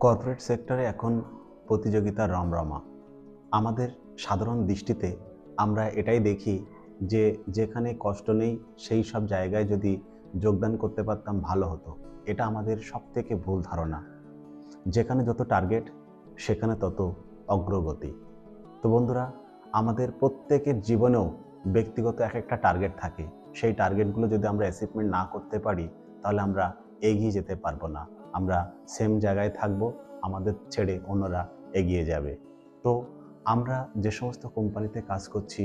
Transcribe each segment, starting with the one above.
Corporate সেক্টরে এখন প্রতিযোগিতা রমরমা। আমাদের সাধারণ দৃষ্টিতে আমরা এটাই দেখি যে যেখানে কষ্ট নেই সেই সব জায়গায় যদি যোগদান করতে পারতাম ভালো হতো। এটা আমাদের সবথেকে ভুল ধারণা। যেখানে যত টার্গেট সেখানে তত অগ্রগতি। তো বন্ধুরা, আমাদের প্রত্যেকের জীবনেও ব্যক্তিগত এক একটা টার্গেট থাকে। সেই টার্গেটগুলো যদি আমরা অ্যাচিভমেন্ট না করতে পারি তাহলে আমরা এগিয়ে যেতে পারবো না। আমরা সেম জায়গায় থাকবো, আমাদের ছেড়ে অন্যরা এগিয়ে যাবে। তো আমরা যে সমস্ত কোম্পানিতে কাজ করছি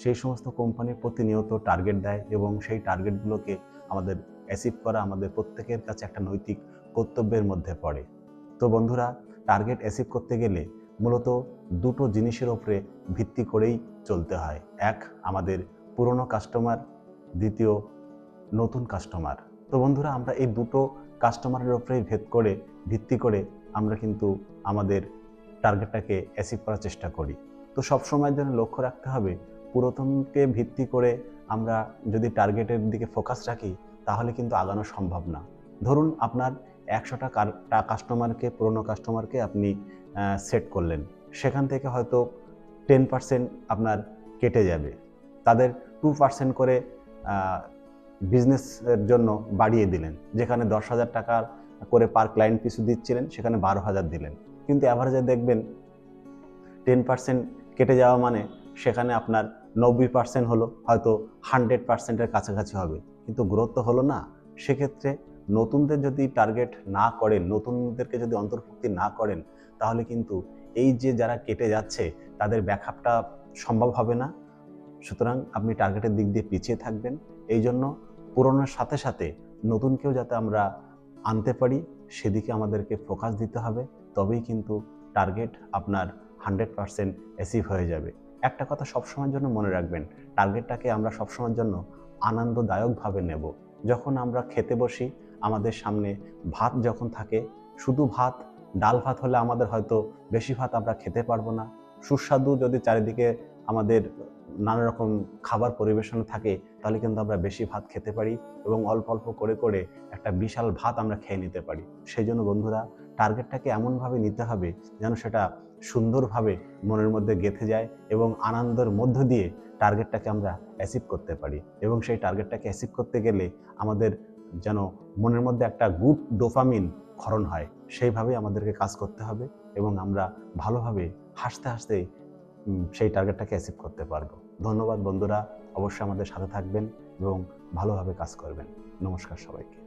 সেই সমস্ত কোম্পানি প্রতিনিয়ত টার্গেট দেয় এবং সেই টার্গেটগুলোকে আমাদের অ্যাচিভ করা আমাদের প্রত্যেকের কাছে একটা নৈতিক কর্তব্যের মধ্যে পড়ে। তো বন্ধুরা, টার্গেট অ্যাচিভ করতে গেলে মূলত দুটো জিনিসের ওপরে ভিত্তি করেই চলতে হয়। এক, আমাদের পুরনো কাস্টমার, দ্বিতীয় নতুন কাস্টমার। তো বন্ধুরা, আমরা এই দুটো কাস্টমারের ওপরেই ভিত্তি করে আমরা কিন্তু আমাদের টার্গেটটাকে অ্যাচিভ করার চেষ্টা করি। তো সবসময়ের জন্য লক্ষ্য রাখতে হবে, পুরাতনকে ভিত্তি করে আমরা যদি টার্গেটের দিকে ফোকাস রাখি তাহলে কিন্তু আগানো সম্ভব না। ধরুন আপনার 100টা কাস্টমারকে, পুরনো কাস্টমারকে আপনি সেট করলেন, সেখান থেকে হয়তো 10% আপনার কেটে যাবে, তাদের 2% করে বিজনেসের জন্য বাড়িয়ে দিলেন। যেখানে 10,000 টাকা করে পার ক্লায়েন্ট পিছু দিচ্ছিলেন সেখানে 12,000 দিলেন, কিন্তু অ্যাভারেজে দেখবেন 10% কেটে যাওয়া মানে সেখানে আপনার 90% হলো, হয়তো 100%-এর কাছাকাছি হবে, কিন্তু গ্রোথ তো হলো না। সেক্ষেত্রে নতুনদের যদি টার্গেট না করেন, নতুনদেরকে যদি অন্তর্ভুক্তি না করেন তাহলে কিন্তু এই যে যারা কেটে যাচ্ছে তাদের ব্যাকআপটা সম্ভব হবে না। সুতরাং আপনি টার্গেটের দিক দিয়ে পিছিয়ে থাকবেন। এই জন্য পুরনোর সাথে সাথে নতুনকেও যাতে আমরা আনতে পারি সেদিকে আমাদেরকে ফোকাস দিতে হবে, তবেই কিন্তু টার্গেট আপনার 100% অ্যাচিভ হয়ে যাবে। একটা কথা সবসময়ের জন্য মনে রাখবেন, টার্গেটটাকে আমরা সবসময়ের জন্য আনন্দদায়কভাবে নেব। যখন আমরা খেতে বসি, আমাদের সামনে ভাত যখন থাকে, শুধু ভাত, ডাল ভাত হলে আমাদের হয়তো বেশি ভাত আমরা খেতে পারবো না। সুস্বাদু যদি চারিদিকে আমাদের নানা রকম খাবার পরিবেশন থাকে তাহলে কিন্তু আমরা বেশি ভাত খেতে পারি এবং অল্প অল্প করে করে একটা বিশাল ভাত আমরা খেয়ে নিতে পারি। সেই জন্য বন্ধুরা, টার্গেটটাকে এমনভাবে নিতে হবে যেন সেটা সুন্দরভাবে মনের মধ্যে গেঁথে যায় এবং আনন্দের মধ্য দিয়ে টার্গেটটাকে আমরা অ্যাচিভ করতে পারি। এবং সেই টার্গেটটাকে অ্যাচিভ করতে গেলে আমাদের যেন মনের মধ্যে একটা গুড ডোপামিন ক্ষরণ হয়, সেইভাবেই আমাদেরকে কাজ করতে হবে এবং আমরা ভালোভাবে হাসতে হাসতে সেই টার্গেটটাকে অ্যাচিভ করতে পারবো। ধন্যবাদ বন্ধুরা, অবশ্যই আমাদের সাথে থাকবেন এবং ভালোভাবে কাজ করবেন। নমস্কার সবাইকে।